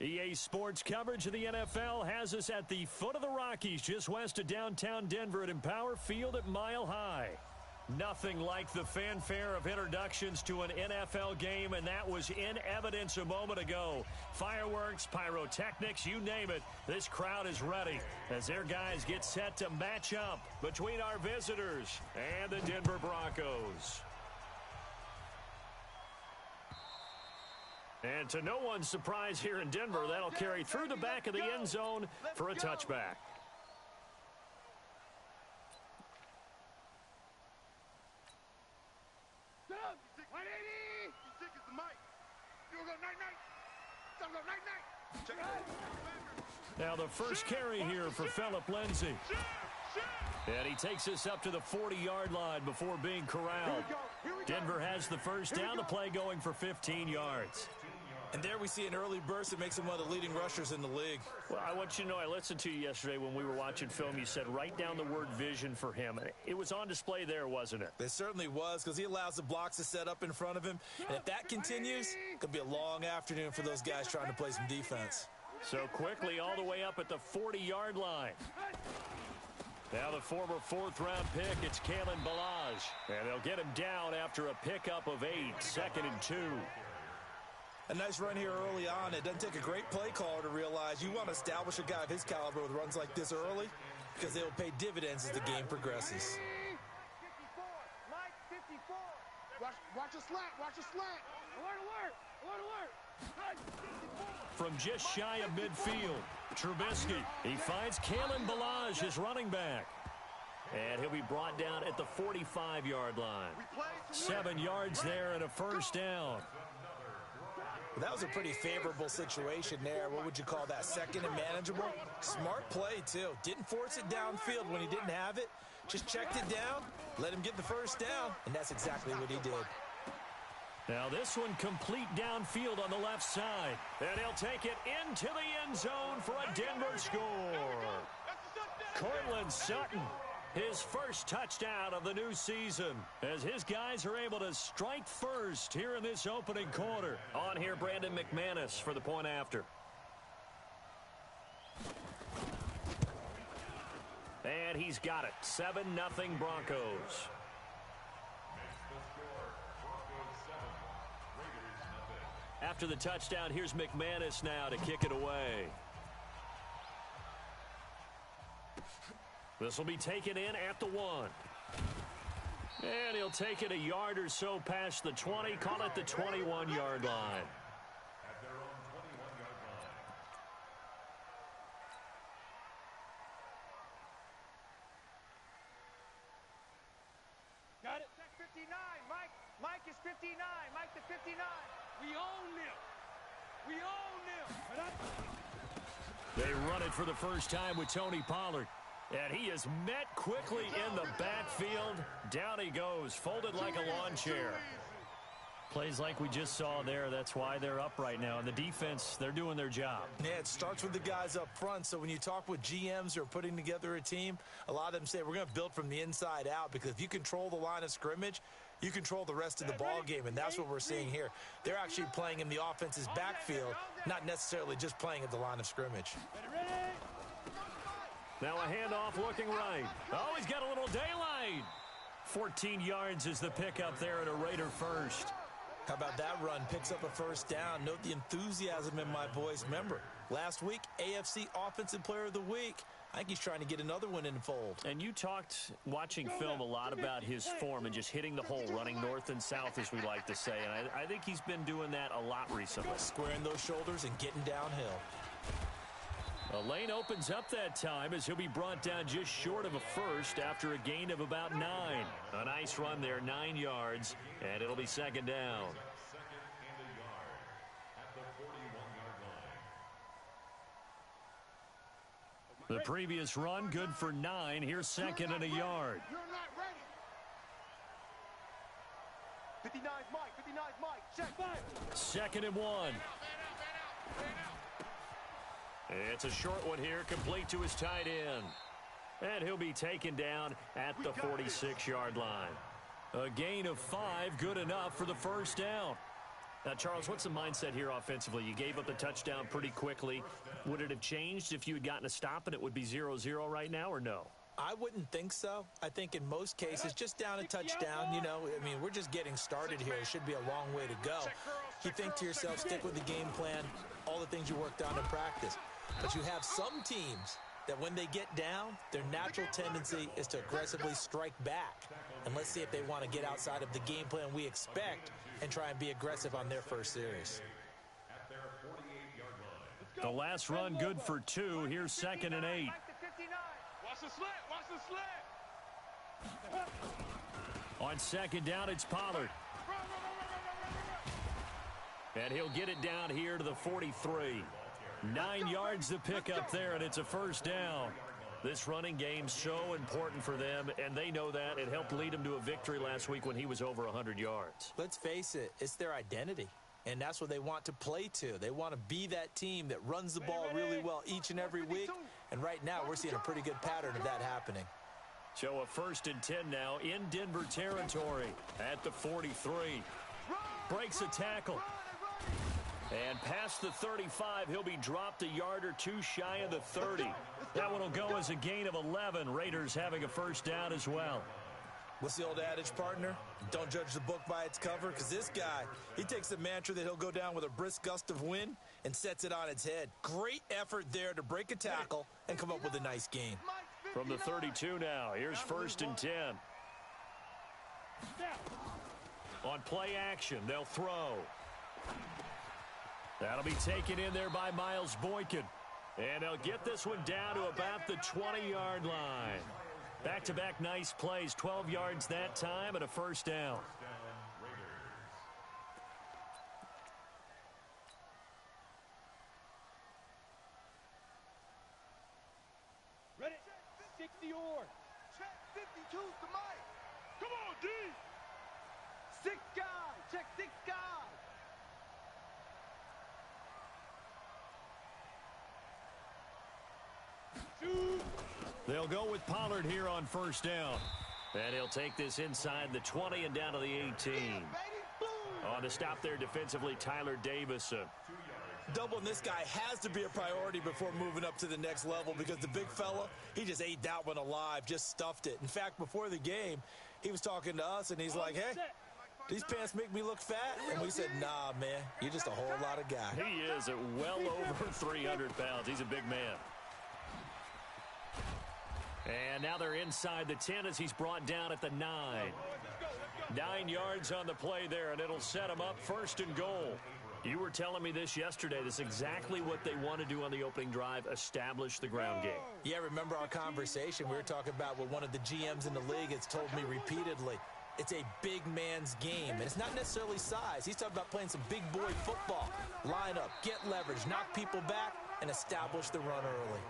EA Sports coverage of the NFL has us at the foot of the Rockies, just west of downtown Denver at Empower Field at Mile High. Nothing like the fanfare of introductions to an NFL game, and that was in evidence a moment ago. Fireworks, pyrotechnics, you name it, this crowd is ready as their guys get set to match up between our visitors and the Denver Broncos. And to no one's surprise here in Denver, that'll carry through the back of the end zone for a touchback. Now the first carry here for Phillip Lindsay. And he takes us up to the 40-yard line before being corralled. Denver has the first down. The play going for 15 yards. And there we see an early burst that makes him one of the leading rushers in the league. Well, I want you to know, I listened to you yesterday when we were watching film. You said write down the word vision for him. It was on display there, wasn't it? It certainly was, because he allows the blocks to set up in front of him. And if that continues, it could be a long afternoon for those guys trying to play some defense. So quickly all the way up at the 40-yard line. Now the former fourth-round pick, it's Kalen Ballage. And they'll get him down after a pickup of 8, 2nd and 2. A nice run here early on. It doesn't take a great play caller to realize you want to establish a guy of his caliber with runs like this early, because they will pay dividends as the game progresses. 54, Mike, 54. Watch a slant, watch a slant. Alert. From just shy of midfield, Trubisky, he finds Kalen Ballage, his running back. And he'll be brought down at the 45-yard line. 7 yards there and a first down. That was a pretty favorable situation there. What would you call that? Second and manageable? Smart play, too. Didn't force it downfield when he didn't have it. Just checked it down, let him get the first down, and that's exactly what he did. Now this one complete downfield on the left side. And he'll take it into the end zone for a Denver score. Cortland Sutton, his first touchdown of the new season, as his guys are able to strike first here in this opening quarter. On here, Brandon McManus for the point after. And he's got it. 7-0 Broncos. After the touchdown, here's McManus now to kick it away. This will be taken in at the 1. And he'll take it a yard or so past the 20, call it the 21-yard line. At their own 21-yard line. Got it. 59, Mike. Mike is 59. Mike to 59. We own them. They run it for the first time with Tony Pollard. And he is met quickly in the backfield. Down he goes, folded like a lawn chair. Plays like we just saw there. That's why they're up right now. And the defense, they're doing their job. Yeah, it starts with the guys up front. So when you talk with GMs who are putting together a team, a lot of them say we're going to build from the inside out, because if you control the line of scrimmage, you control the rest of the ball game, and that's what we're seeing here. They're actually playing in the offense's backfield, not necessarily just playing at the line of scrimmage. Now a handoff looking right. Oh, he's got a little daylight. 14 yards is the pickup there at a Raider first. How about that run? Picks up a first down. Note the enthusiasm in my voice. Remember, last week, AFC Offensive Player of the Week. I think he's trying to get another one in the fold. And you talked, watching film, a lot about his form and just hitting the hole, running north and south, as we like to say. And I think he's been doing that a lot recently. Squaring those shoulders and getting downhill. A lane opens up that time as he'll be brought down just short of a first after a gain of about 9. A nice run there, 9 yards, and it'll be second down. Second and a yard at the 41-yard line. The previous run, good for 9. Here's second and a yard. You're not ready. 59's Mike. 59's Mike. Check. 2nd and 1. It's a short one here, complete to his tight end. And he'll be taken down at the 46-yard line. A gain of 5, good enough for the first down. Now, Charles, what's the mindset here offensively? You gave up the touchdown pretty quickly. Would it have changed if you had gotten a stop and it would be 0-0 right now, or no? I wouldn't think so. I think in most cases, just down a touchdown, you know, I mean, we're just getting started here. It should be a long way to go. You think to yourself, stick with the game plan, all the things you worked on in practice. But you have some teams that when they get down, their natural tendency is to aggressively strike back. And let's see if they want to get outside of the game plan we expect and try and be aggressive on their first series. The last run good for 2. Here's 2nd and 8. Watch the slant. Watch the slant. On 2nd down, it's Pollard. And he'll get it down here to the 43. 9 yards to pick up there, and it's a first down. This running game's so important for them, and they know that. It helped lead them to a victory last week when he was over 100 yards. Let's face it, it's their identity, and that's what they want to play to. They want to be that team that runs the ball really well each and every week, and right now we're seeing a pretty good pattern of that happening. So a 1st and 10 now in Denver territory at the 43. Breaks a tackle. And past the 35, he'll be dropped a yard or 2 shy of the 30. That one will go as a gain of 11. Raiders having a first down as well. What's the old adage, partner? Don't judge the book by its cover, because this guy, he takes the mantra that he'll go down with a brisk gust of wind and sets it on its head. Great effort there to break a tackle and come up with a nice gain. From the 32 now, here's 1st and 10. On play action, they'll throw. That'll be taken in there by Miles Boykin. And they'll get this one down to about the 20-yard line. Back-to-back nice plays, 12 yards that time and a first down. Ready? 60 or. Check 52 to Mike. Come on, D. 6 guys. Check 6 guys. They'll go with Pollard here on first down. And he'll take this inside the 20 and down to the 18. On to stop there defensively, Tyler Davison. Doubling this guy has to be a priority before moving up to the next level, because the big fella, he just ate that one alive, just stuffed it. In fact, before the game, he was talking to us, and he's like, hey, these pants make me look fat? And we said, nah, man, you're just a whole lot of guy. He is at well over 300 pounds. He's a big man. And now they're inside the 10 as he's brought down at the 9. 9 yards on the play there, and it'll set him up 1st and goal. You were telling me this yesterday. This is exactly what they want to do on the opening drive, establish the ground game. Yeah, remember our conversation? We were talking about what one of the GMs in the league has told me repeatedly. It's a big man's game, and it's not necessarily size. He's talking about playing some big boy football. Line up, get leverage, knock people back, and establish the run early.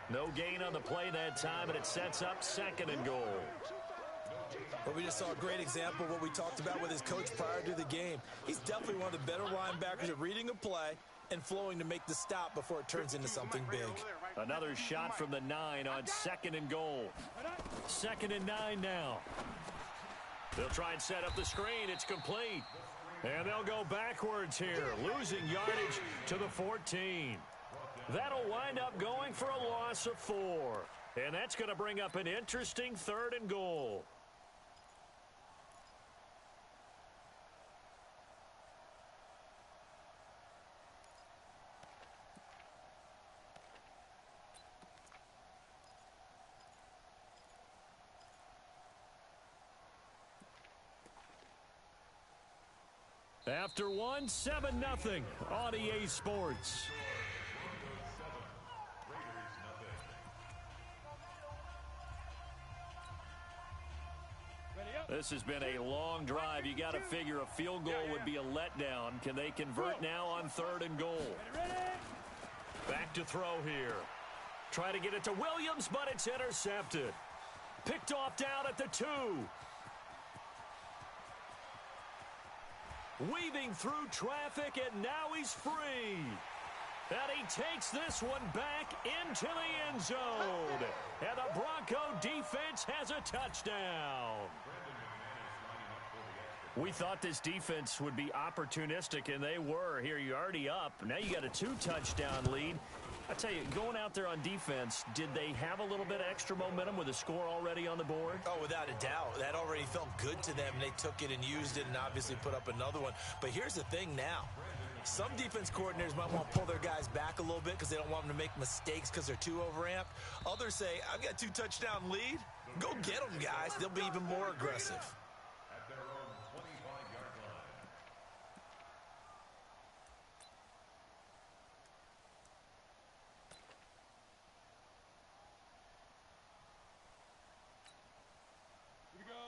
No gain on the play that time, and it sets up 2nd and goal. But we just saw a great example of what we talked about with his coach prior to the game. He's definitely one of the better linebackers at reading a play and flowing to make the stop before it turns into something big. Another shot from the 9 on 2nd and goal. 2nd and 9 now. They'll try and set up the screen. It's complete. And they'll go backwards here, losing yardage to the 14. That'll wind up going for a loss of 4. And that's going to bring up an interesting 3rd and goal. After 1, 7-0 on EA Sports. This has been a long drive. You got to figure a field goal would be a letdown. Can they convert now on 3rd and goal? Back to throw here. Try to get it to Williams, but it's intercepted. Picked off down at the 2. Weaving through traffic, and now he's free. And he takes this one back into the end zone. And the Bronco defense has a touchdown. We thought this defense would be opportunistic, and they were. Here, you're already up. Now you got a 2-touchdown lead. I tell you, going out there on defense, did they have a little bit of extra momentum with a score already on the board? Oh, without a doubt. That already felt good to them, and they took it and used it and obviously put up another one. But here's the thing now. Some defense coordinators might want to pull their guys back a little bit because they don't want them to make mistakes because they're too overamped. Others say, I've got a 2-touchdown lead. Go get them, guys. They'll be even more aggressive. At their own 25-yard line.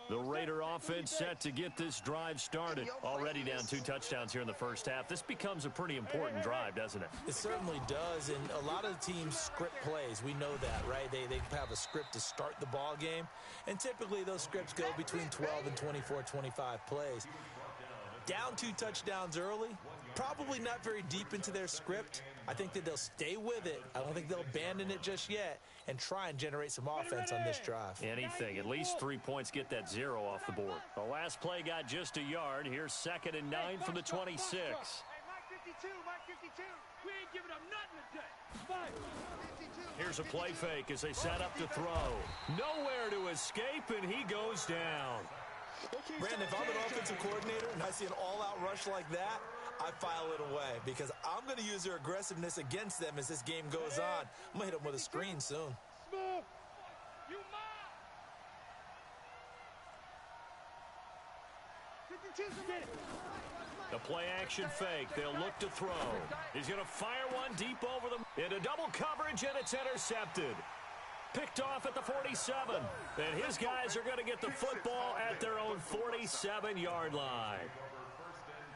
The Raider offense set to get this drive started. Already down 2 touchdowns here in the first half. This becomes a pretty important drive, doesn't it? It certainly does, and a lot of the teams script plays. We know that, right? They have a script to start the ball game, and typically those scripts go between 12 and 24, 25 plays. Down 2 touchdowns early, probably not very deep into their script. I think that they'll stay with it. I don't think they'll abandon it just yet and try and generate some offense on this drive. Anything. At least 3 points, get that 0 off the board. The last play got just a yard. Here's 2nd and 9 from the 26. Hey, Mike 52, Mike 52. We ain't giving up nothing today. 52. Here's a play fake as they set up to throw. Nowhere to escape, and he goes down. Brandon, if I'm an offensive coordinator and I see an all-out rush like that, I file it away because I'm going to use their aggressiveness against them as this game goes on. I'm going to hit them with a screen soon. Smooth. You mine. 52. The play action fake. They'll look to throw. He's going to fire one deep over them. Into double coverage, and it's intercepted. Picked off at the 47. And his guys are going to get the football at their own 47-yard line.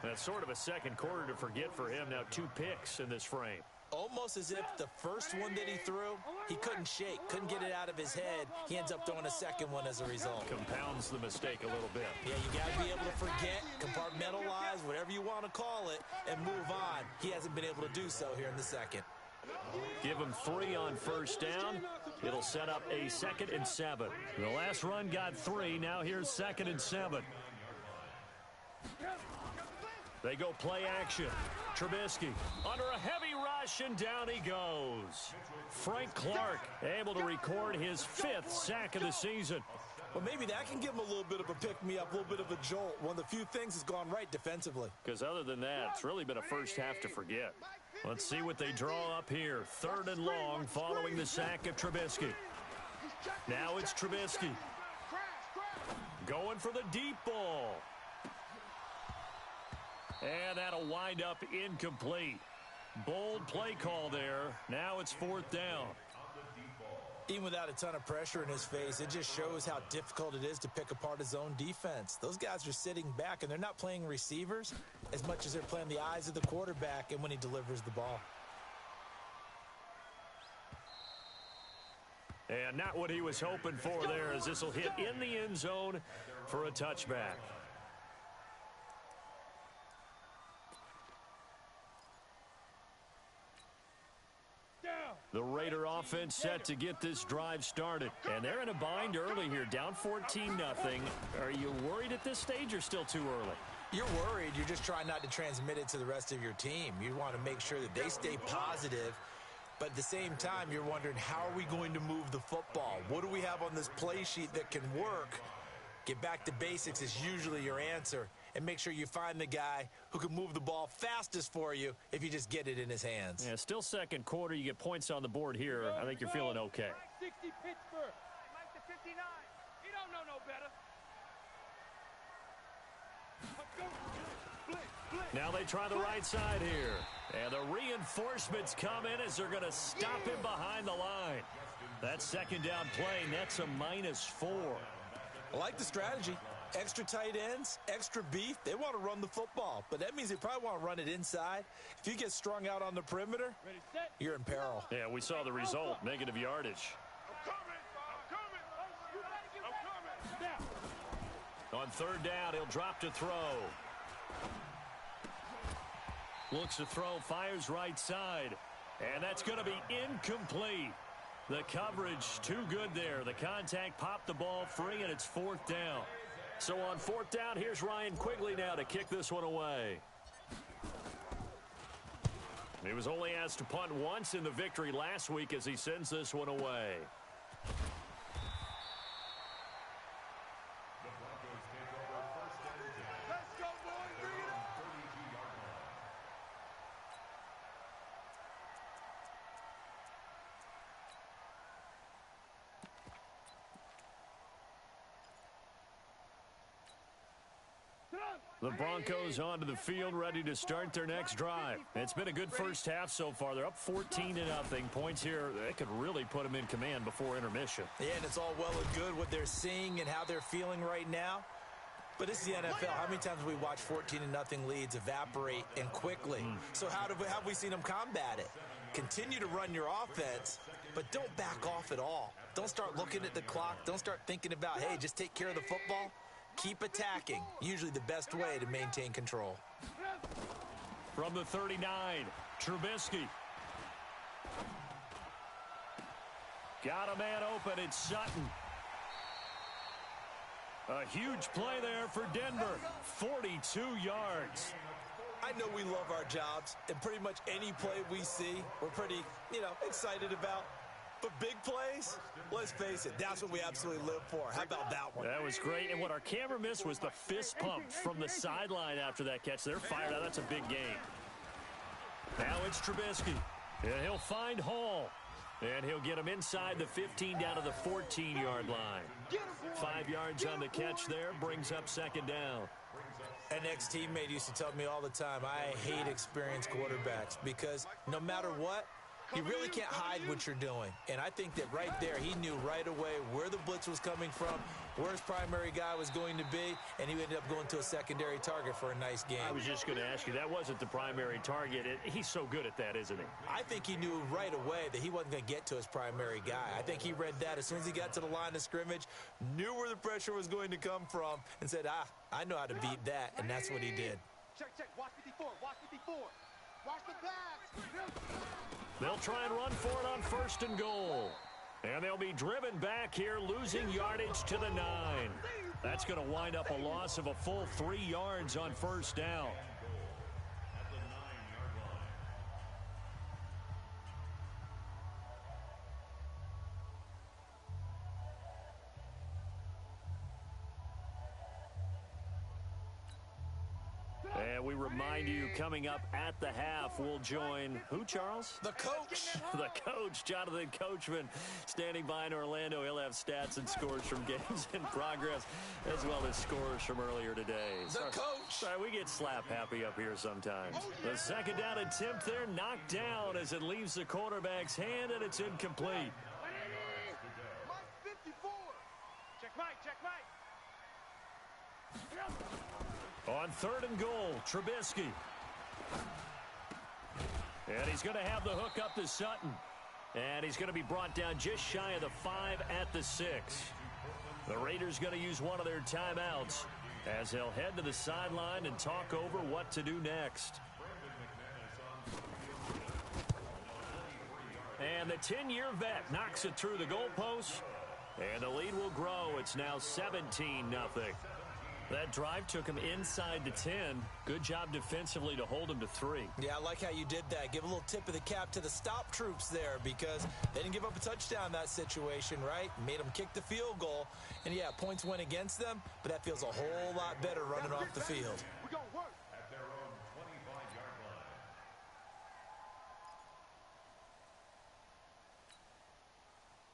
That's sort of a second quarter to forget for him. Now 2 picks in this frame. Almost as if the first one that he threw, he couldn't shake, couldn't get it out of his head. He ends up throwing a second one as a result. Compounds the mistake a little bit. Yeah, you got to be able to forget, compartmentalize, whatever you want to call it, and move on. He hasn't been able to do so here in the second. Give him 3 on first down. It'll set up a 2nd and 7. The last run got 3. Now here's 2nd and 7. They go play action. Trubisky under a heavy rush, and down he goes. Frank Clark able to record his 5th sack of the season. Well, maybe that can give him a little bit of a pick-me-up, a little bit of a jolt. One of the few things that's gone right defensively. Because other than that, it's really been a first half to forget. Let's see what they draw up here. 3rd and long following the sack of Trubisky. Now it's Trubisky. Going for the deep ball. And that'll wind up incomplete. Bold play call there. Now it's 4th down. Even without a ton of pressure in his face, it just shows how difficult it is to pick apart his own defense. Those guys are sitting back, and they're not playing receivers as much as they're playing the eyes of the quarterback and when he delivers the ball. And not what he was hoping for there, as this will hit in the end zone for a touchback. The Raider offense set to get this drive started. And they're in a bind early here, down 14-0. Are you worried at this stage or still too early? You're worried. You're just trying not to transmit it to the rest of your team. You want to make sure that they stay positive. But at the same time, you're wondering, how are we going to move the football? What do we have on this play sheet that can work? Get back to basics is usually your answer. And make sure you find the guy who can move the ball fastest for you if you just get it in his hands. Yeah, still second quarter. You get points on the board here. I think you're feeling okay. 60 Pittsburgh. Mike the 59. He don't know no better. Now they try the right side here. And the reinforcements come in as they're going to stop him behind the line. That second down play, that's a -4. I like the strategy. Extra tight ends, extra beef. They want to run the football, but that means they probably want to run it inside. If you get strung out on the perimeter, you're in peril. Yeah, we saw the result, negative yardage. On 3rd down, he'll drop to throw. Looks to throw, fires right side. And that's going to be incomplete. The coverage too good there. The contact popped the ball free, and it's 4th down. So on 4th down, here's Ryan Quigley now to kick this one away. He was only asked to punt once in the victory last week as he sends this one away. The Broncos take over 1st and 10. Let's go, boys. Bring it up. 32-yard line. The Broncos onto the field, ready to start their next drive. It's been a good first half so far. They're up 14-0. Points here, they could really put them in command before intermission. Yeah, and it's all well and good what they're seeing and how they're feeling right now. But this is the NFL. How many times have we watched 14-0 leads evaporate and quickly? So how have we seen them combat it? Continue to run your offense, but don't back off at all. Don't start looking at the clock. Don't start thinking about, hey, just take care of the football. Keep attacking. Usually the best way to maintain control. From the 39, Trubisky. Got a man open. It's Sutton. A huge play there for Denver. 42 yards. I know we love our jobs, and pretty much any play we see, we're pretty, excited about. But big plays, let's face it, that's what we absolutely live for. How about that one? That was great, and what our camera missed was the fist pump from the sideline after that catch. They're fired out. That's a big game. Now it's Trubisky, and he'll find Hall. And he'll get him inside the 15 down to the 14-yard line. 5 yards on the catch there, brings up 2nd down. An ex-teammate used to tell me all the time, I hate experienced quarterbacks because no matter what, you really can't hide what you're doing. And I think that right there, he knew right away where the blitz was coming from, where his primary guy was going to be, and he ended up going to a secondary target for a nice game. I was just going to ask you, that wasn't the primary target. He's so good at that, isn't he? I think he knew right away that he wasn't going to get to his primary guy. I think he read that as soon as he got to the line of scrimmage, knew where the pressure was going to come from, and said, I know how to beat that, and that's what he did. Check. Watch 54. Watch 54. Watch the pass. They'll try and run for it on 1st and goal. And they'll be driven back here, losing yardage to the 9. That's going to wind up a loss of a full 3 yards on 1st down. At the 9-yard line. And we remind you, coming up at the half, we'll join who, Charles? The coach. The coach, Jonathan Coachman, standing by in Orlando. He'll have stats and scores from games in progress, as well as scores from earlier today. The coach. Sorry, we get slap happy up here sometimes. The 2nd down attempt there, knocked down as it leaves the quarterback's hand, and it's incomplete. Mike 54. Check Mike. On 3rd and goal, Trubisky. And he's going to have the hook up to Sutton. And he's going to be brought down just shy of the 5 at the 6. The Raiders going to use one of their timeouts as they'll head to the sideline and talk over what to do next. And the 10-year vet knocks it through the goalpost. And the lead will grow. It's now 17-0. That drive took him inside the 10. Good job defensively to hold him to 3. Yeah, I like how you did that. Give a little tip of the cap to the stop troops there because they didn't give up a touchdown in that situation, right? Made them kick the field goal. And, yeah, points went against them, but that feels a whole lot better running off the field. We're going to work. At their own 25-yard line.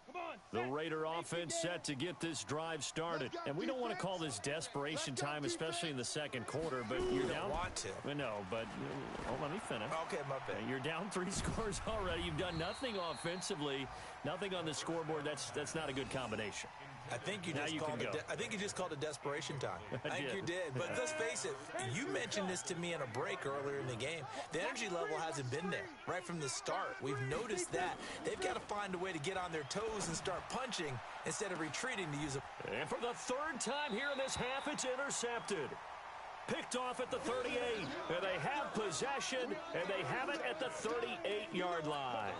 Come on. The Raider offense set to get this drive started. And we don't want to call this desperation time, especially in the 2nd quarter, but you're down. Don't want to. I know, but let me finish. Okay, my bad. You're down 3 scores already. You've done nothing offensively, nothing on the scoreboard. That's not a good combination. I think you Now just you called can it. go. I think you just called it desperation time. I think you did. But let's face it. You mentioned this to me in a break earlier in the game. The energy level hasn't been there right from the start. We've noticed that they've got to find a way to get on their toes and start punching instead of retreating to use a. And for the 3rd time here in this half, it's intercepted. Picked off at the 38. And they have possession, and they have it at the 38-yard line.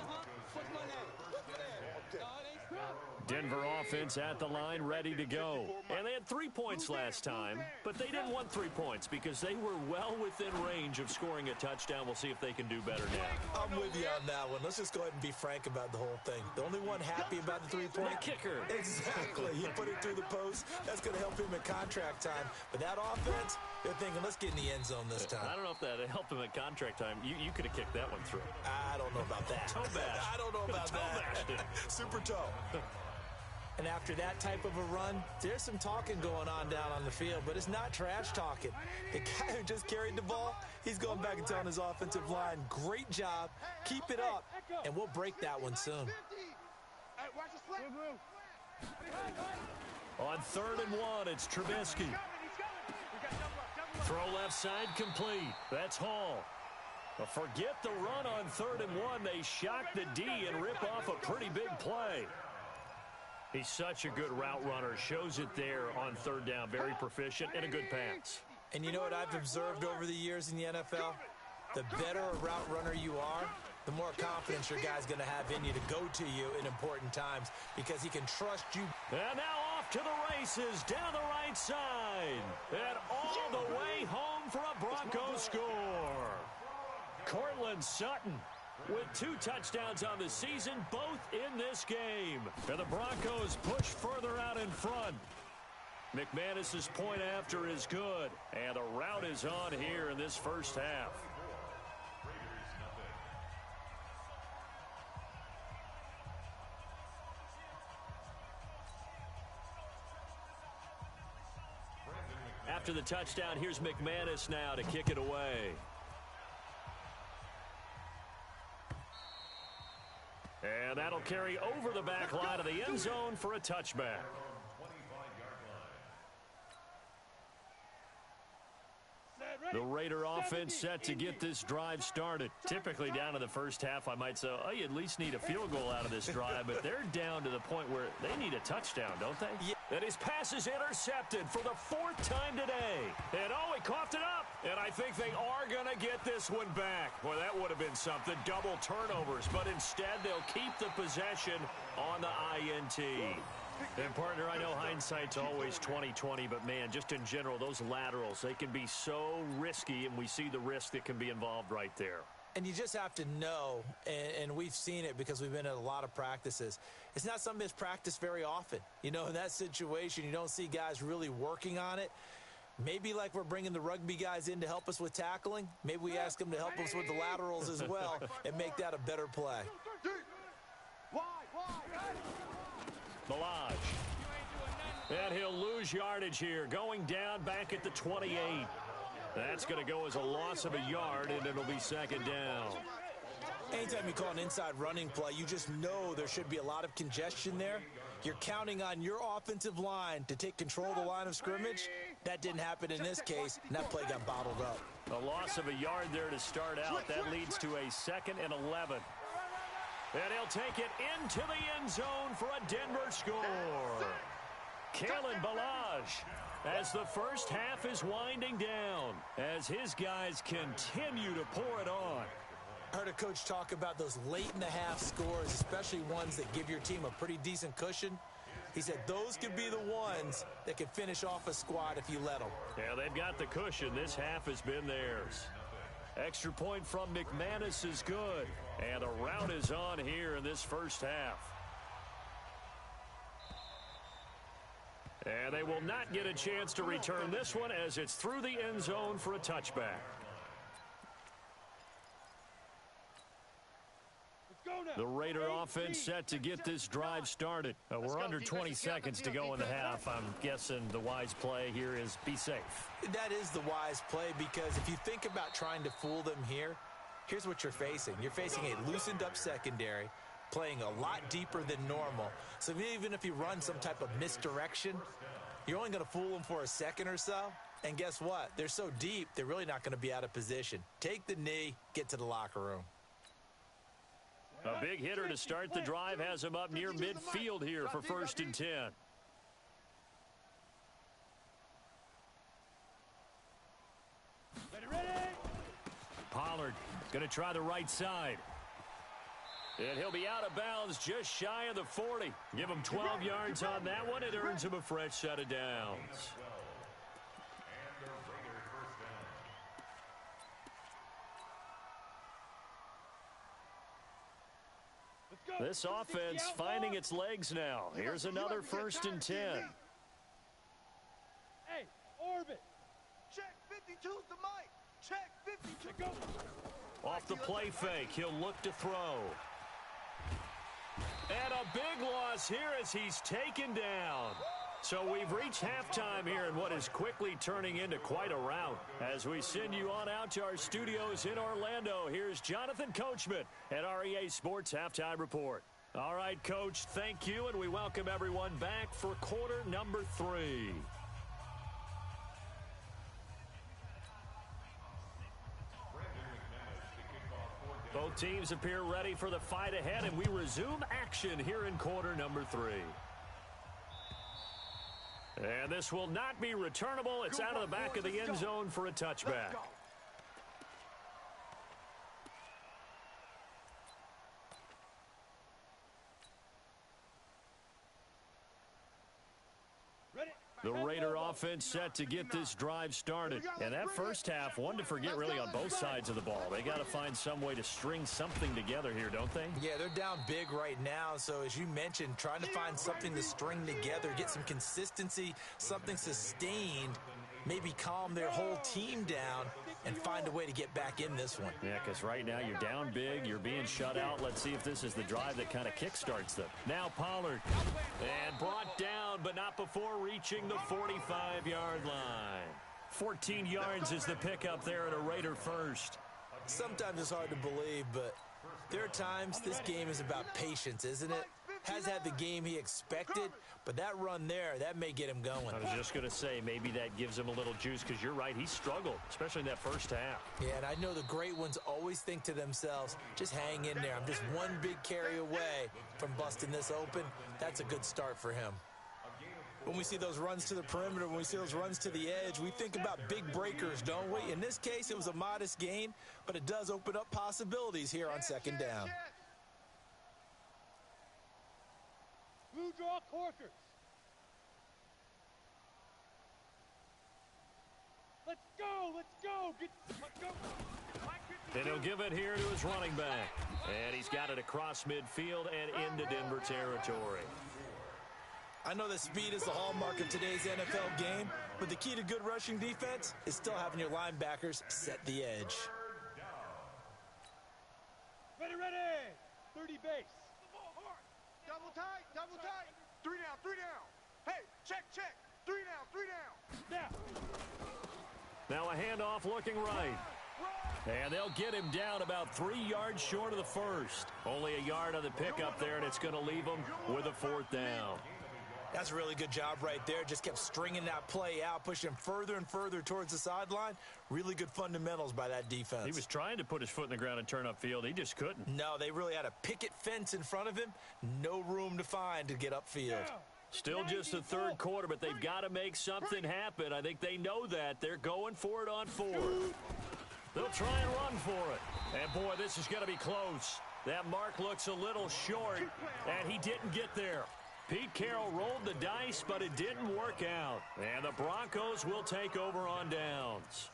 Denver offense at the line, ready to go. And they had 3 points last time, but they didn't want 3 points because they were well within range of scoring a touchdown. We'll see if they can do better now. I'm with you on that one. Let's just go ahead and be frank about the whole thing. The only one happy about the 3-point kicker. Exactly. He put it through the post. That's going to help him in contract time. But that offense, they're thinking, let's get in the end zone this time. I don't know if that helped him at contract time. You could have kicked that one through. I don't know about that. Toe bash. I don't know about that. Super toe. And after that type of a run, there's some talking going on down on the field, but it's not trash talking. The guy who just carried the ball, he's going back and telling his offensive line, great job, keep it up, and we'll break that one soon. On 3rd and 1, it's Trubisky. Throw left side complete. That's Hall. But forget the run on 3rd and 1. They shock the D and rip off a pretty big play. He's such a good route runner. Shows it there on 3rd down. Very proficient and a good pass. And you know what I've observed over the years in the NFL? The better a route runner you are, the more confidence your guy's going to have in you to go to you in important times because he can trust you. And now off to the races down the right side. And all the way home for a Broncos score. Cortland Sutton with 2 touchdowns on the season, both in this game. And the Broncos push further out in front. McManus's point after is good. And the route is on here in this first half. After the touchdown, here's McManus now to kick it away. And that'll carry over the back line of the end zone for a touchback. The Raider offense set to get this drive started. Typically down to the first half, I might say, oh, you at least need a field goal out of this drive, but they're down to the point where they need a touchdown, don't they? Yeah. And his pass is intercepted for the 4th time today. And oh, he coughed it up. And I think they are going to get this one back. Well, that would have been something. Double turnovers, but instead they'll keep the possession on the INT. And, partner, I know hindsight's always 20/20, but, man, just in general, those laterals, they can be so risky, and we see the risk that can be involved right there. And you just have to know, and we've seen it because we've been at a lot of practices, it's not something that's practiced very often. You know, in that situation, you don't see guys really working on it. Maybe like we're bringing the rugby guys in to help us with tackling, maybe we ask them to help us with the laterals as well and make that a better play. Balaj. And he'll lose yardage here, going down back at the 28. That's going to go as a loss of a yard, and it'll be 2nd down. Anytime you call an inside running play, you just know there should be a lot of congestion there. You're counting on your offensive line to take control of the line of scrimmage. That didn't happen in this case, and that play got bottled up. A loss of a yard there to start out. That leads to a 2nd and 11. And he'll take it into the end zone for a Denver score. Kalen Balaj, as the first half is winding down, as his guys continue to pour it on. I heard a coach talk about those late-in-the-half scores, especially ones that give your team a pretty decent cushion. He said those could be the ones that could finish off a squad if you let them. Yeah, they've got the cushion. This half has been theirs. Extra point from McManus is good. And a route is on here in this first half. And they will not get a chance to return this one as it's through the end zone for a touchback. The Raider offense set to get this drive started. We're under 20 seconds to go in the half. I'm guessing the wise play here is be safe. That is the wise play because if you think about trying to fool them here, here's what you're facing. You're facing a loosened up secondary, playing a lot deeper than normal. So even if you run some type of misdirection, you're only going to fool them for a second or so. And guess what? They're so deep, they're really not going to be out of position. Take the knee, get to the locker room. A big hitter to start the drive has him up near midfield here for 1st and 10. Pollard going to try the right side. And he'll be out of bounds just shy of the 40. Give him 12 yards on that one. It earns him a fresh set of downs. This offense finding its legs now. Here's another 1st and 10. Hey, orbit. Check 52's the mic. Check 52. Go. Off the play fake, he'll look to throw. And a big loss here as he's taken down. So we've reached halftime here in what is quickly turning into quite a rout. As we send you on out to our studios in Orlando, here's Jonathan Coachman at REA Sports Halftime Report. All right, Coach, thank you, and we welcome everyone back for quarter number 3. Both teams appear ready for the fight ahead, and we resume action here in quarter number 3. And this will not be returnable. It's out of the back of the end zone for a touchback. The Raider offense set to get this drive started. And that first half, one to forget really on both sides of the ball. They got to find some way to string something together here, don't they? Yeah, they're down big right now. So as you mentioned, trying to find something to string together, get some consistency, something sustained, maybe calm their whole team down and find a way to get back in this one. Yeah, because right now you're down big, you're being shut out. Let's see if this is the drive that kind of kickstarts them. Now Pollard, and brought down, but not before reaching the 45-yard line. 14 yards is the pickup there at a Raider first. Sometimes it's hard to believe, but there are times this game is about patience, isn't it? Has had the game he expected, but that run there, that may get him going. I was just going to say, maybe that gives him a little juice, because you're right, he struggled, especially in that first half. Yeah, and I know the great ones always think to themselves, just hang in there. I'm just one big carry away from busting this open. That's a good start for him. When we see those runs to the perimeter, when we see those runs to the edge, we think about big breakers, don't we? In this case, it was a modest gain, but it does open up possibilities here on second down. Blue draw Corkers. Let's go, let's go. Let's go. And he'll give it here to his running back. And he's got it across midfield and into Denver territory. I know that speed is the hallmark of today's NFL game, but the key to good rushing defense is still having your linebackers set the edge. Ready, 30 base. Double tight, double tight. 3 down, 3 down. Hey, check. 3 down. Now a handoff looking right. And they'll get him down about 3 yards short of the first. Only a yard on the pickup there, and it's going to leave him with a 4th down. That's a really good job right there. Just kept stringing that play out, pushing him further and further towards the sideline. Really good fundamentals by that defense. He was trying to put his foot in the ground and turn upfield. He just couldn't. No, they really had a picket fence in front of him. No room to find to get upfield. Still just the third quarter, but they've got to make something happen. I think they know that. They're going for it on 4th. They'll try and run for it. And, boy, this is going to be close. That mark looks a little short, and he didn't get there. Pete Carroll rolled the dice, but it didn't work out. And the Broncos will take over on downs.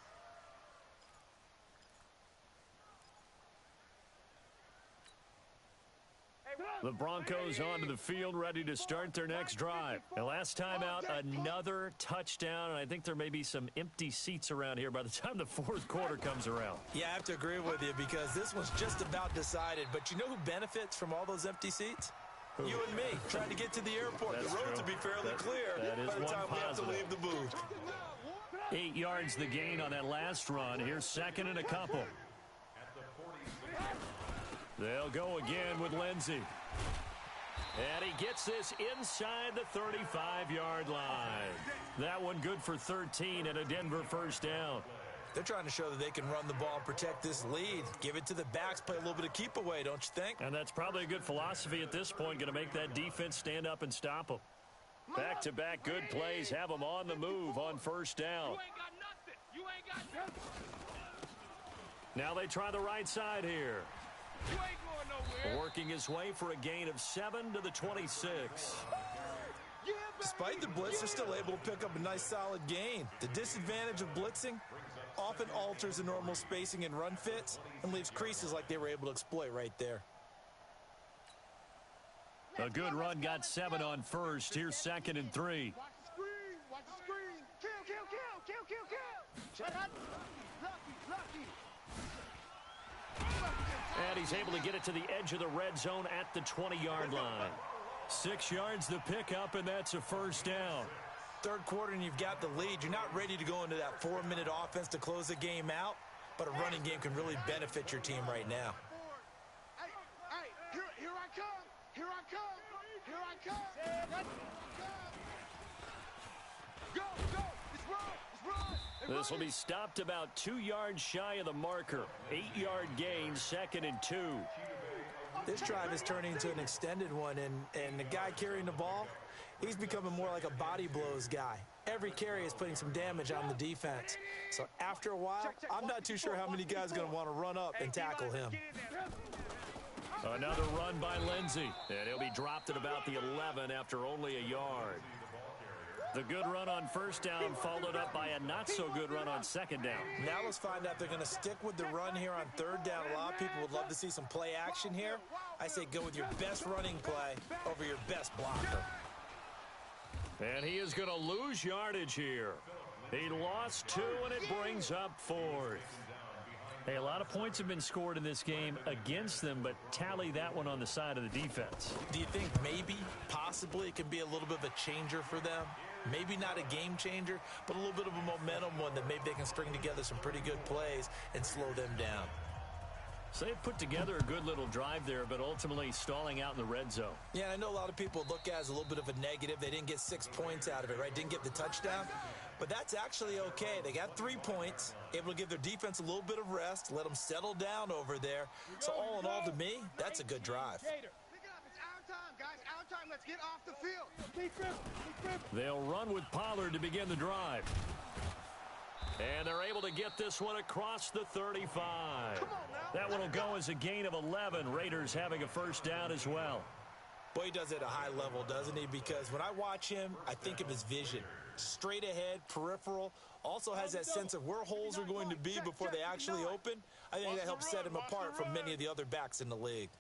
The Broncos onto the field, ready to start their next drive. And last time out, another touchdown, and I think there may be some empty seats around here by the time the 4th quarter comes around. Yeah, I have to agree with you because this one's just about decided. But you know who benefits from all those empty seats? You and me, trying to get to the airport. That's the roads true. will be fairly clear that by the is time we have to leave the booth. 8 yards the gain on that last run. Here's 2nd and a couple. They'll go again with Lindsey. And he gets this inside the 35-yard line. That one good for 13 and a Denver 1st down. They're trying to show that they can run the ball and protect this lead. Give it to the backs, play a little bit of keep away, don't you think? And that's probably a good philosophy at this point, going to make that defense stand up and stop them. Back-to-back good plays have them on the move on 1st down. You ain't got nothing. Now they try the right side here. You ain't going nowhere. Working his way for a gain of 7 to the 26. Despite the blitz, they're still able to pick up a nice solid gain. The disadvantage of blitzing often alters the normal spacing and run fits and leaves creases like they were able to exploit right there. A good run got 7 on first. Here's 2nd and 3. Watch the screen. Watch the screen. Kill. Lucky. And he's able to get it to the edge of the red zone at the 20-yard line. 6 yards the pickup, and that's a first down. Third quarter and you've got the lead. You're not ready to go into that 4-minute offense to close the game out, but a running game can really benefit your team right now. Hey, here I come. Go. It's run. This will be stopped about 2 yards shy of the marker. 8-yard gain, 2nd and 2. This drive is turning into an extended one, and the guy carrying the ball, he's becoming more like a body blows guy. Every carry is putting some damage on the defense. So after a while, I'm not too sure how many guys are going to want to run up and tackle him. Another run by Lindsey, and he'll be dropped at about the 11 after only a yard. The good run on first down followed up by a not-so-good run on second down. Now let's find out they're going to stick with the run here on third down. A lot of people would love to see some play action here. I say go with your best running play over your best blocker. And he is going to lose yardage here. He lost 2, and it brings up 4th. Hey, a lot of points have been scored in this game against them, but tally that one on the side of the defense. Do you think maybe, possibly, it can be a little bit of a changer for them? Maybe not a game changer, but a little bit of a momentum one that maybe they can string together some pretty good plays and slow them down. So they've put together a good little drive there, but ultimately stalling out in the red zone. Yeah, I know a lot of people look at it as a little bit of a negative. They didn't get 6 points out of it, right? Didn't get the touchdown. But that's actually okay. They got 3 points, able to give their defense a little bit of rest, let them settle down over there. So all in all, to me, that's a good drive. Pick it up. It's our time, guys. Our time. Let's get off the field. They'll run with Pollard to begin the drive. And they're able to get this one across the 35. That one will go as a gain of 11. Raiders having a first down as well. Boy, he does it at a high level, doesn't he? Because when I watch him, I think of his vision. Straight ahead, peripheral. Also has that sense of where holes are going to be before they actually open. I think that helps set him apart from many of the other backs in the league.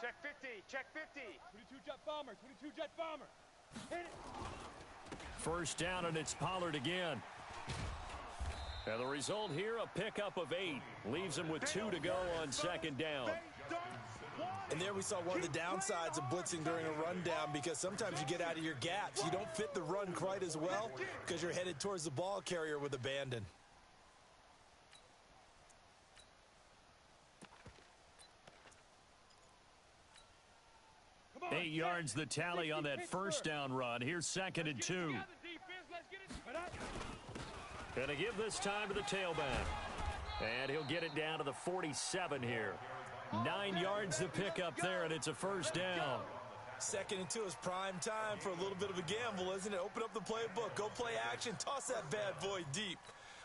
Check 50. 22 jet bomber. Hit it. First down, and it's Pollard again. And the result here, a pickup of 8. Leaves him with 2 to go on second down. And there we saw one of the downsides of blitzing during a rundown, because sometimes you get out of your gaps. You don't fit the run quite as well because you're headed towards the ball carrier with abandon. On, 8 yards the tally on that first down run. Here's 2nd and 2. Gonna give this time to the tailback. And he'll get it down to the 47 here. 9 yards to pick up there, and it's a first down. 2nd and 2 is prime time for a little bit of a gamble, isn't it? Open up the playbook, go play action, toss that bad boy deep.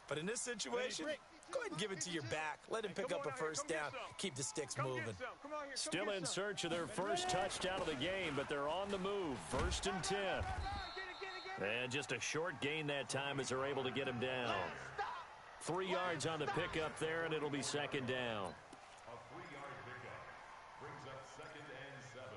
But in this situation, go ahead and give it to your back. Let him pick up a first down. Keep the sticks moving. Still in search of their first touchdown of the game, but they're on the move. 1st and 10. And just a short gain that time as they're able to get him down. 3 yards on the pickup there, and it'll be 2nd down. A 3-yard pickup brings up 2nd and 7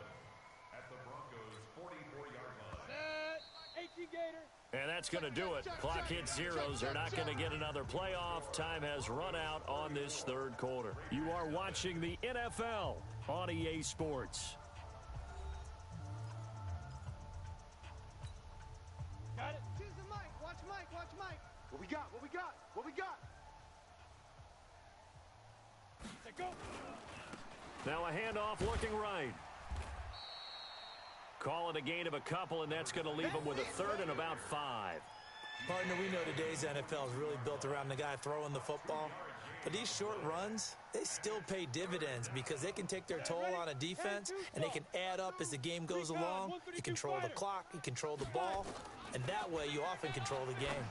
at the Broncos' 44-yard line. 18 Gator. And that's going to do it. Clock hits zeros. They're not going to get another playoff. Time has run out on this third quarter. You are watching the NFL on EA Sports. Got it. Choose the mic. Watch Mike. What we got? Go. Now a handoff looking right. Call it a gain of a couple, and that's going to leave them with a 3rd and about 5. Partner, we know today's NFL is really built around the guy throwing the football. But these short runs, they still pay dividends because they can take their toll on a defense, and they can add up as the game goes along. You control the clock, you control the ball, and that way you often control the game.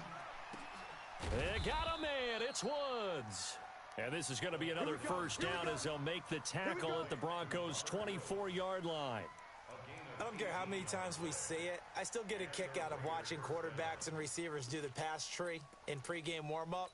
They got a man. It's Woods. And this is going to be another first down as they'll make the tackle at the Broncos' 24-yard line. I don't care how many times we see it. I still get a kick out of watching quarterbacks and receivers do the pass tree in pregame warm-up.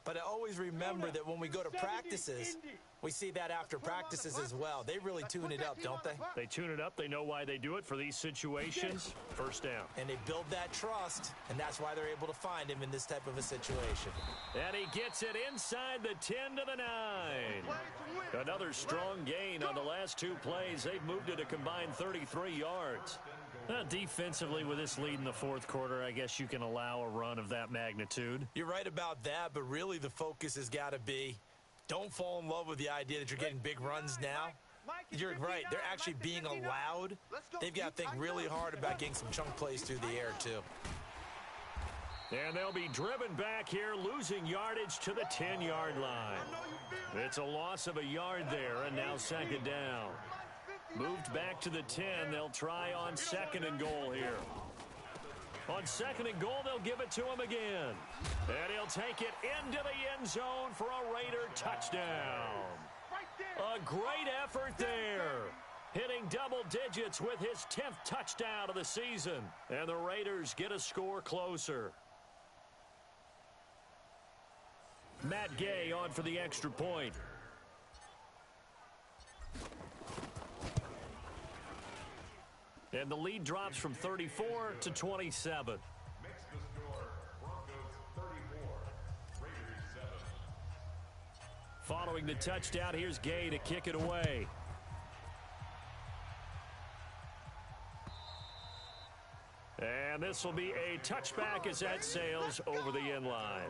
But I always remember that when we go to practices, we see that after practices as well. They really tune it up, don't they? They tune it up. They know why they do it for these situations. First down. And they build that trust, and that's why they're able to find him in this type of a situation. And he gets it inside the 10 to the 9. Another strong gain on the last two plays. They've moved it a combined 33 yards. Defensively, with this lead in the fourth quarter, I guess you can allow a run of that magnitude. You're right about that, but really the focus has got to be don't fall in love with the idea that you're getting big runs now. You're right. They're actually being allowed. They've got to think really hard about getting some chunk plays through the air, too. And they'll be driven back here, losing yardage to the 10-yard line. It's a loss of a yard there, and now second down. Moved back to the 10. They'll try on second and goal here. On second and goal, they'll give it to him again. And he'll take it into the end zone for a Raider touchdown. A great effort there. Hitting double digits with his 10th touchdown of the season. And the Raiders get a score closer. Matt Gay on for the extra point. And the lead drops from 34 to 27. Makes the score Broncos 34, Raiders 7. Following the touchdown, here's Gay to kick it away. And this will be a touchback as that sails over the end line.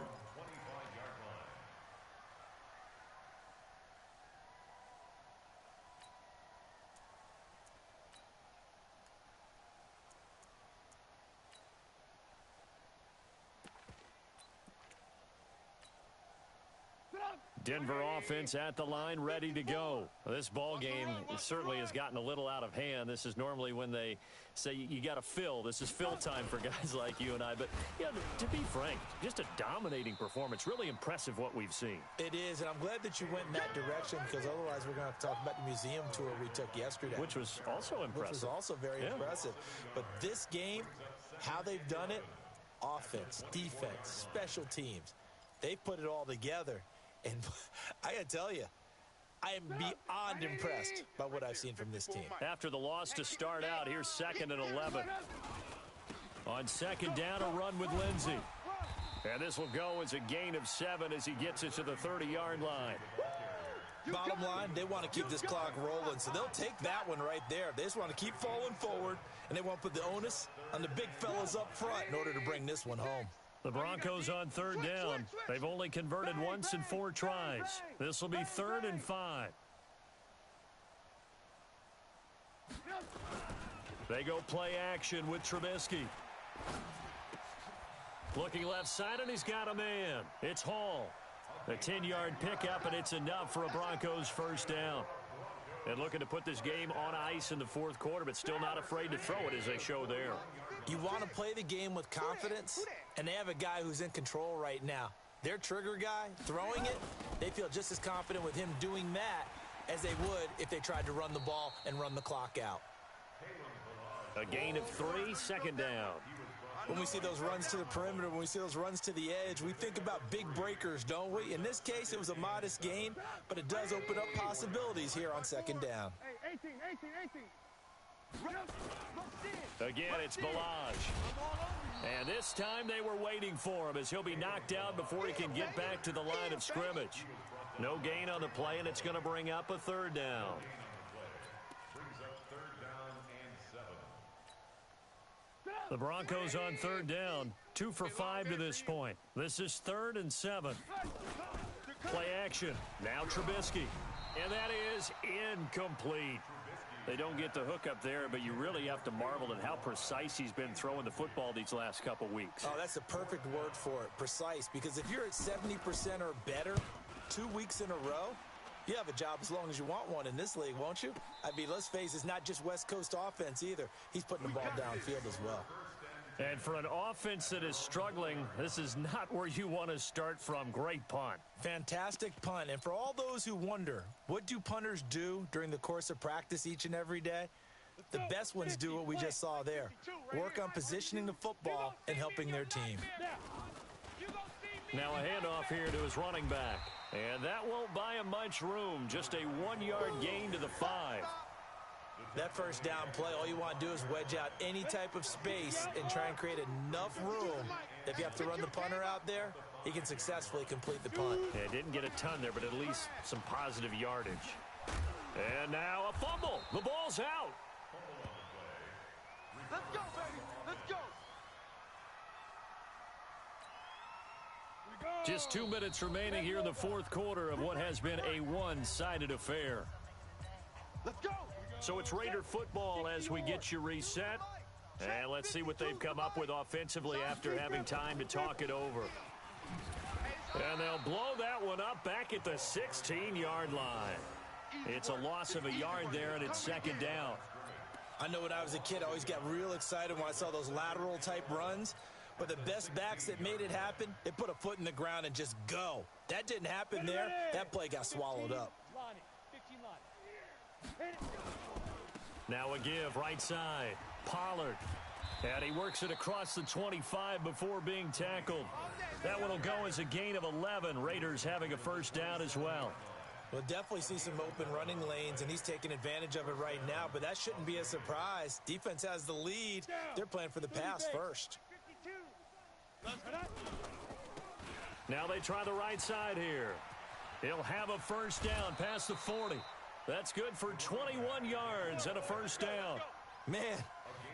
Denver offense at the line, ready to go. This ball game certainly has gotten a little out of hand. This is normally when they say you got to fill. This is fill time for guys like you and I. But, yeah, to be frank, just a dominating performance. Really impressive what we've seen. It is, and I'm glad that you went in that direction because otherwise we're going to have to talk about the museum tour we took yesterday. Which was also impressive. Which was also very impressive. But this game, how they've done it, offense, defense, special teams, they've put it all together. And I got to tell you, I am beyond impressed by what I've seen from this team. After the loss to start out, here's second and 11. On second down, a run with Lindsey. And this will go as a gain of 7 as he gets it to the 30-yard line. Bottom line, they want to keep this clock rolling, so they'll take that one right there. They just want to keep falling forward, and they want to put the onus on the big fellas up front in order to bring this one home. The Broncos on third down. They've only converted once in 4 tries. This will be 3rd and 5. They go play action with Trubisky. Looking left side, and he's got a man. It's Hall. A 10-yard pickup, and it's enough for a Broncos first down. And looking to put this game on ice in the fourth quarter, but still not afraid to throw it as they show there. You want to play the game with confidence, and they have a guy who's in control right now. Their trigger guy, throwing it, they feel just as confident with him doing that as they would if they tried to run the ball and run the clock out. A gain of 3, second down. When we see those runs to the perimeter, when we see those runs to the edge, we think about big breakers, don't we? In this case, it was a modest gain, but it does open up possibilities here on second down. Again, it's Balaj. And this time they were waiting for him as he'll be knocked out before he can get back to the line of scrimmage. No gain on the play, and it's going to bring up a 3rd down. The Broncos on 3rd down, 2 for 5 to this point. This is 3rd and 7. Play action. Now Trubisky. And that is incomplete. They don't get the hook up there, but you really have to marvel at how precise he's been throwing the football these last couple weeks. Oh, that's the perfect word for it, precise. Because if you're at 70% or better 2 weeks in a row, you have a job as long as you want one in this league, won't you? I mean, let's face it, it's not just West Coast offense either. He's putting the ball downfield as well. And for an offense that is struggling, this is not where you want to start from. Great punt. Fantastic punt. And for all those who wonder, what do punters do during the course of practice each and every day? The best ones do what we just saw there. Work on positioning the football and helping their team. Now a handoff here to his running back. And that won't buy him much room. Just a 1-yard gain to the 5. That first down play, all you want to do is wedge out any type of space and try and create enough room. If you have to run the punter out there, he can successfully complete the punt. Yeah, didn't get a ton there, but at least some positive yardage. And now a fumble. The ball's out. Let's go, baby. Let's go. Just 2 minutes remaining here in the fourth quarter of what has been a one-sided affair. Let's go. So it's Raider football as we get you reset. And let's see what they've come up with offensively after having time to talk it over. And they'll blow that one up back at the 16-yard line. It's a loss of a yard there, and it's second down. I know when I was a kid, I always got real excited when I saw those lateral-type runs. But the best backs that made it happen, they put a foot in the ground and just go. That didn't happen there. That play got swallowed up. Now a give right side. Pollard. And he works it across the 25 before being tackled. That one will go as a gain of 11. Raiders having a first down as well. We'll definitely see some open running lanes, and he's taking advantage of it right now. But that shouldn't be a surprise. Defense has the lead. They're playing for the pass first. Now they try the right side here. He'll have a first down past the 40. That's good for 21 yards and a first down. Man,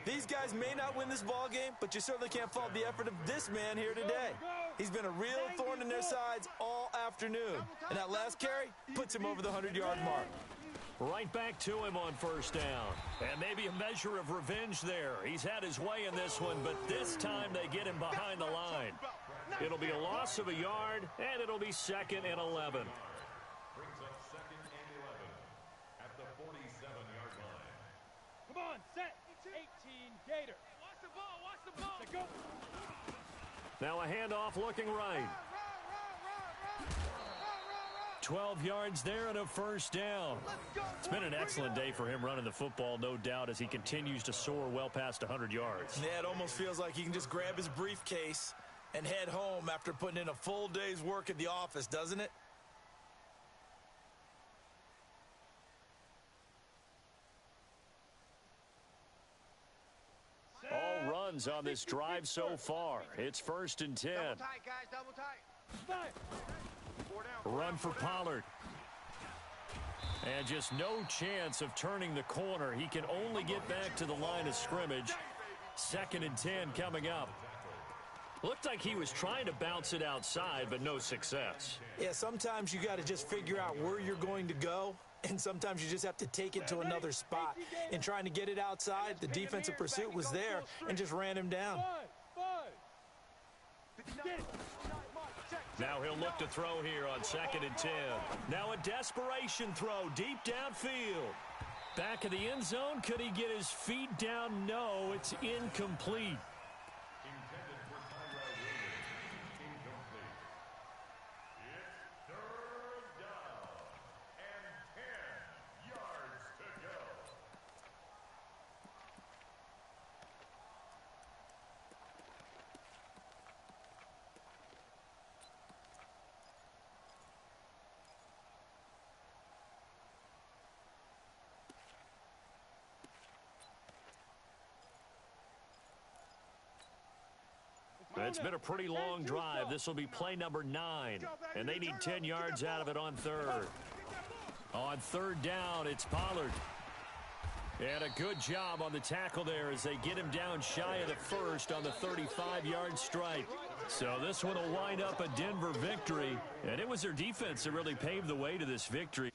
these guys may not win this ball game, but you certainly can't fault the effort of this man here today. He's been a real thorn in their sides all afternoon. And that last carry puts him over the 100-yard mark. Right back to him on first down. And maybe a measure of revenge there. He's had his way in this one, but this time they get him behind the line. It'll be a loss of a yard, and it'll be second and 11. Brings up second and 11 at the 47-yard line. Come on, set. 18, Gator. Watch the ball, watch the ball. Go. Now a handoff looking right. 12 yards there and a first down. It's been an excellent day for him running the football, no doubt, as he continues to soar well past 100 yards. Yeah, it almost feels like he can just grab his briefcase and head home after putting in a full day's work at the office, doesn't it? All runs on this drive so far. It's first and 10. Double tight, guys, double tight. Run for Pollard. And just no chance of turning the corner. He can only get back to the line of scrimmage. Second and 10 coming up. Looked like he was trying to bounce it outside, but no success. Yeah, sometimes you got to just figure out where you're going to go, and sometimes you just have to take it to another spot. In trying to get it outside, the defensive pursuit was there and just ran him down. Now he'll look to throw here on second and 10. Now a desperation throw deep downfield. Back of the end zone. Could he get his feet down? No, it's incomplete. Intended for Tyrell Williams. Incomplete. It's third down and 10 yards to go. It's been a pretty long drive. This will be play number 9. And they need 10 yards out of it on third. On third down, it's Pollard. And a good job on the tackle there as they get him down shy of the first on the 35-yard strike. So this one will wind up a Denver victory. And it was their defense that really paved the way to this victory.